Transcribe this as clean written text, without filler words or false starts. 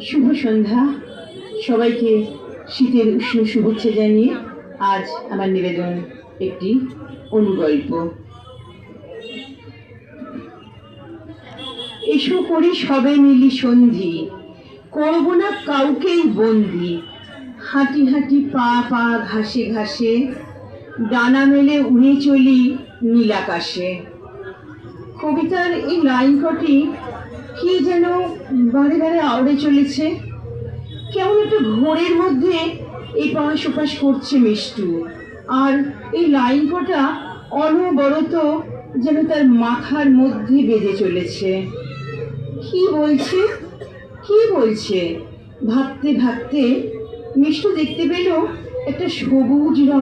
শুভ সন্ধ্যা সবাইকে। শীতের উষ্ণ শুভেচ্ছা জানিয়ে আজ আমার নিবেদন একটি অনুগল্প। এসো করি সবে মিলি সন্ধি, করব না কাউকেই বন্দি। হাঁটি হাঁটি পা পা ঘাসে ঘাসে, ডানা মেলে উড়ে চলি নীলাকাশে। কবিতার এই লাইন কটি কি যেন বারে বারে আওড়ে চলেছে। কেমন একটা ঘোরের মধ্যে এপাশ ওপাশ করছে মিষ্টু, আর এই লাইন কটা অনবরত যেন তার মাথার মধ্যে বেঁধে চলেছে। কি বলছে কি বলছে ভাবতে ভাবতে মিষ্টু দেখতে পেল একটা সবুজ রঙ